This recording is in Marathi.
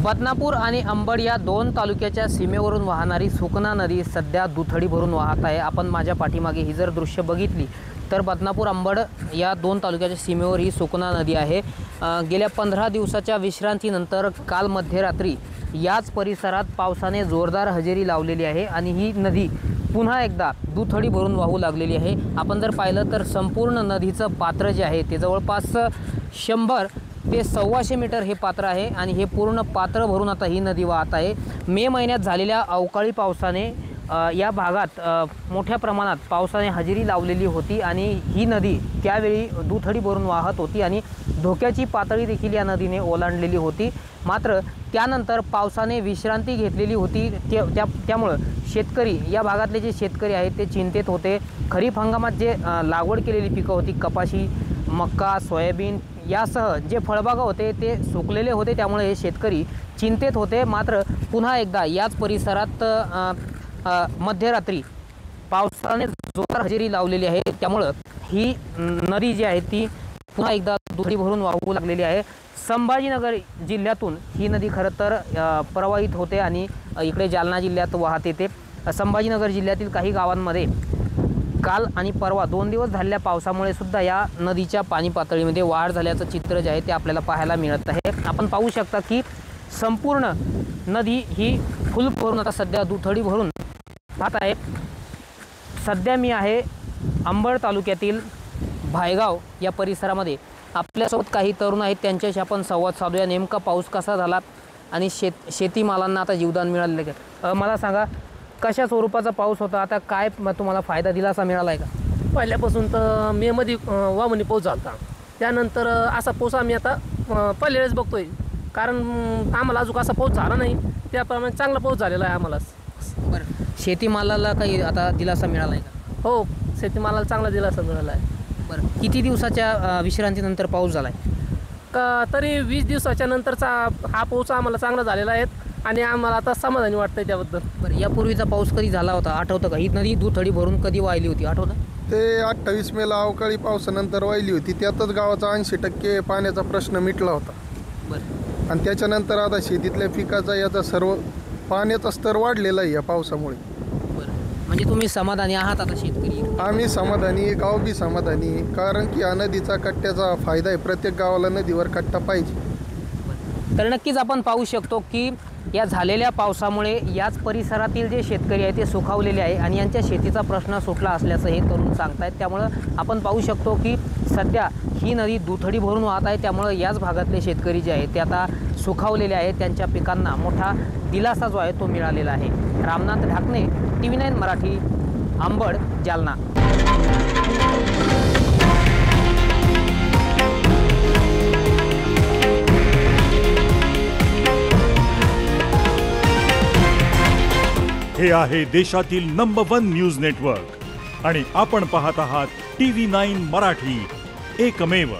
बदनापूर आणि अंबड या दोन तालुक्याच्या सीमेवरून वाहणारी सुकना नदी सध्या दुथडी भरून वाहत आहे। आपण माझ्या पाठीमागे ही जर दृश्य बघितली तर बदनापूर अंबड या दोन तालुक्याच्या सीमेवर ही सुकना नदी आहे। गेल्या 15 दिवसाच्या विश्रांतीनंतर काल मध्यरात्री याच परिसरात पावसाने जोरदार हजेरी लावलेली आहे आणि ही नदी पुन्हा एकदा दुथडी भरून वाहू लागलेली आहे। आपण जर पाहिलं तर संपूर्ण नदीचं पात्र जे आहे ते जवळपास 100 ते 125 मीटर हे पात्र आहे आणि हे पूर्ण पात्र भरून आता ही नदी वाहत आहे। मे महिन्यात झालेल्या अवकाळी पावसाने या भागात मोठ्या प्रमाणात पावसाने हजेरी लावलेली होती आणि ही नदी त्यावेळी दुथडी भरून वाहत होती आणि धोक्याची पातळी देखील या नदीने ओलांडलेली होती। मात्र त्यानंतर पावसाने विश्रांती घेतलेली होती, त्यामुळे शेतकरी या भागातले जे शेतकरी आहेत ते चिंतेत होते। खरीप हंगामात जे लागवड केलेली पिकं होती, कपाशी, मक्का, सोयाबीन यासह जे फळबागा होते ते सुकलेले होते, त्यामुळे हे शेतकरी चिंतेत होते। मात्र पुन्हा एकदा याच परिसरात मध्यरात्री पावसाने जोरदार हजेरी लावलेली आहे, त्यामुळे ही नदी जी आहे ती पुन्हा एकदा दुथडी भरून वाहू लागलेली आहे। संभाजीनगर जिल्ह्यातून ही नदी खरं तर प्रवाहित होते आणि इकडे जालना जिल्ह्यात वाहत येते। संभाजीनगर जिल्ह्यातील काही गावांमध्ये काल आणि परवा 2 दिवस झालेल्या पावसामुळे सुद्धा या नदीच्या पाणी पातळीमध्ये वाढ झाल्याचं चित्र जे आहे ते आपल्याला पाहायला मिळत आहे। आपण पाहू शकता की संपूर्ण नदी ही फुल भरून आता सध्या दुथडी भरून वाहत आहे। सध्या मी आहे अंबड तालुक्यातील भायगाव या परिसरामध्ये। आपल्यासोबत काही तरुण आहेत, त्यांच्याशी आपण संवाद साधूया। नेमका पाऊस कसा झाला आणि शेतीमालांना आता जीवदान मिळाले का? मला सांगा, कशा स्वरूपाचा पाऊस होता, आता काय तुम्हाला फायदा दिलासा मिळाला आहे का? पहिल्यापासून तर मे मध्ये वामनी पाऊस झाला, त्यानंतर असा पाऊस आम्ही आता पहिल्या वेळेस बघतोय, कारण आम्हाला अजून असा पाऊस झाला नाही, त्याप्रमाणे चांगला पाऊस झालेला आहे आम्हाला। बरं, शेतीमालाला काही आता दिलासा मिळाला आहे का? हो, शेतीमालाला चांगला दिलासा मिळाला आहे। बरं, किती दिवसाच्या विश्रांतीनंतर पाऊस झाला आहे? का तरी 20 दिवसाच्या नंतरचा हा पाऊस आम्हाला चांगला झालेला आहे आणि आम्हाला आता समाधानी वाटतंय त्याबद्दल। बरं, यापूर्वीचा पाऊस कधी झाला होता, आठवतं का? ही नदी दुथडी भरून कधी वाहिली होती, आठवतं? ते 28 मेला अवकाळी पावसानंतर वाहिली होती, त्यातच गावाचा 80% पाण्याचा प्रश्न मिटला होता। बरं, आणि त्याच्यानंतर आता शेतीतल्या पिकाचा याचा सर्व पाण्याचा स्तर वाढलेला आहे या पावसामुळे। बरं, म्हणजे तुम्ही समाधानी आहात आता शेतकरी? आम्ही समाधानी आहे, गाव बी समाधानी आहे, कारण की या नदीचा कट्ट्याचा फायदा आहे। प्रत्येक गावाला नदीवर कट्टा पाहिजे। तर नक्कीच आपण पाहू शकतो की या झालेल्या पावसामुळे याच परिसरातील जे शेतकरी आहेत ते सुखावलेले आहे आणि यांच्या शेतीचा प्रश्न सुटला असल्याचं हे तरुण सांगतायत। त्यामुळं आपण पाहू शकतो की सध्या ही नदी दुथडी भरून वाहत आहे, त्यामुळं याच भागातले शेतकरी जे आहेत ते आता सुखावलेले आहेत, त्यांच्या पिकांना मोठा दिलासा जो आहे तो मिळालेला आहे। रामनाथ ढाकणे, TV9 मराठी, अंबड, जालना। हे आहे देशातील नंबर 1 न्यूज नेटवर्क आणि आपण पाहत आहात TV9 मराठी, एकमेव।